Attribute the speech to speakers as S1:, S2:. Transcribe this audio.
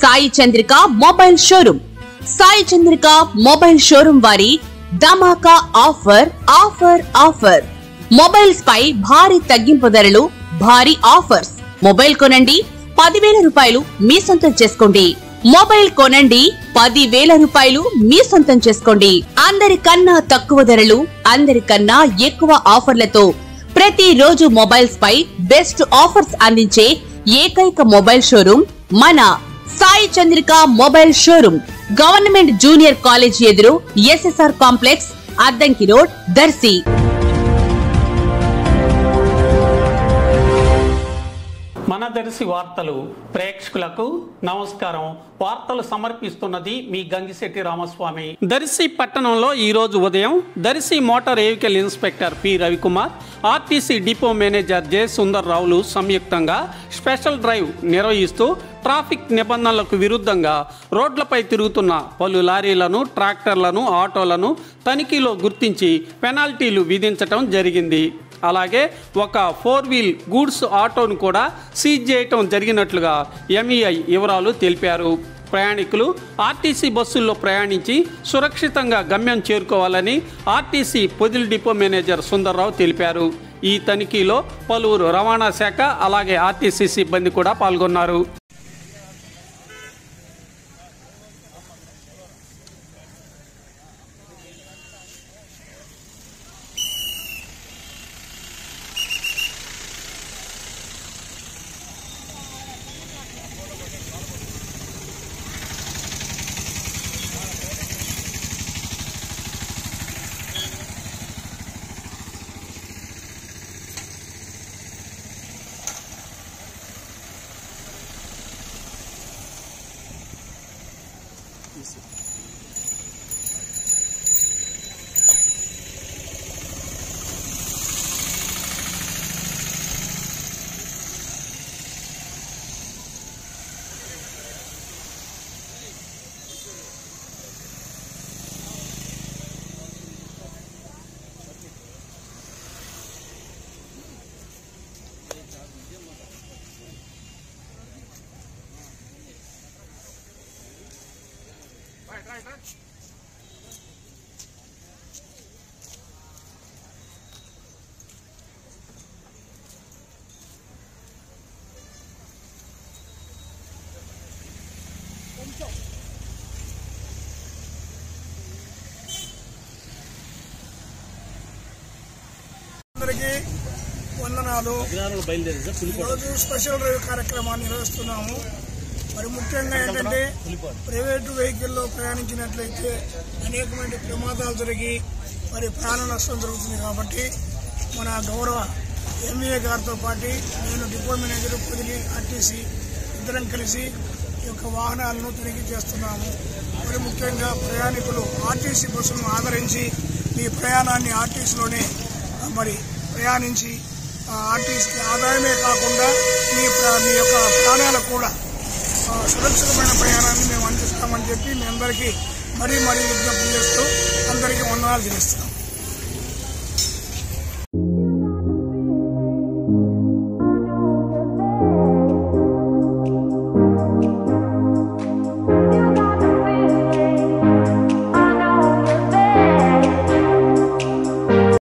S1: Sai Chandrika mobile showroom. Sai Chandrika mobile showroom వారి ధమాకా offer. Mobiles పై భారీ తగ్గింపు ధరలు, భారీ ఆఫర్స్. మొబైల్ కొనండి, 10,000 రూపాయలు మీ సొంతం చేసుకోండి. మొబైల్ కొనండి, 10,000 రూపాయలు మీ సొంతం చేసుకోండి. అందరికన్నా తక్కువ ధరలు, అందరికన్నా ఎక్కువ ఆఫర్లతో ప్రతి రోజు మొబైల్స్ పై బెస్ట్ ఆఫర్స్ అందించే ఏకైక మొబైల్ షోరూమ్ మన Sai Chandrika mobile showroom. Government junior college ఎదురు, SSR complex, Addanki road, Darshi.
S2: మన దర్శి వార్తలు ప్రేక్షకులకు నమస్కారం. వార్తలు సమర్పిస్తున్నది మీ గంగిశెట్టి రామస్వామి. దర్శి పట్టణంలో ఈరోజు ఉదయం Darsi motor vehicle inspector P Ravikumar, RTC depot manager J Sundar రావులు సంయుక్తంగా స్పెషల్ డ్రైవ్ నిర్వహిస్తూ ట్రాఫిక్ నిబంధనలకు విరుద్ధంగా రోడ్లపై తిరుగుతున్న పలు లారీలను, ట్రాక్టర్లను, ఆటోలను తనిఖీలో గుర్తించి పెనాల్టీలు విధించడం జరిగింది. అలాగే ఒక 4-wheel గూడ్స్ ఆటోను కూడా సీజ్ చేయటం జరిగినట్లుగా MEI వివరాలు తెలిపారు. ప్రయాణికులు ఆర్టీసీ బస్సుల్లో ప్రయాణించి సురక్షితంగా గమ్యం చేరుకోవాలని RTC Podili depot manager Sundar Rao తెలిపారు. ఈ తనిఖీలో పలువురు రవాణా శాఖ అలాగే ఆర్టీసీ సిబ్బంది కూడా పాల్గొన్నారు.
S3: అందరికీ వందనాలు. ఈరోజు స్పెషల్ డ్రైవ్ కార్యక్రమాన్ని నిర్వహిస్తున్నాము. మరి ముఖ్యంగా ఏంటంటే ప్రైవేటు వెహికల్లో ప్రయాణించినట్లయితే అనేకమైన ప్రమాదాలు జరిగి మరి ప్రాణ నష్టం జరుగుతుంది. కాబట్టి మన గౌరవ MEI గారితో పాటు నేను డిపో మేనేజర్ పొదిలి ఆర్టీసీ ఇద్దరం కలిసి ఈ యొక్క వాహనాలను తనిఖీ చేస్తున్నాము. మరి ముఖ్యంగా ప్రయాణికులు ఆర్టీసీ బస్సులను ఆదరించి మీ ప్రయాణాన్ని ఆర్టీసీలోనే మరి ప్రయాణించి ఆర్టీసీకి ఆదాయమే కాకుండా మీ యొక్క ప్రాణాలకు కూడా సురక్షితమైన ప్రయాణాన్ని మేము అందిస్తామని చెప్పి మీ అందరికీ మరీ విజ్ఞప్తి చేస్తూ అందరికీ వందనాలు తెలుస్తున్నాం.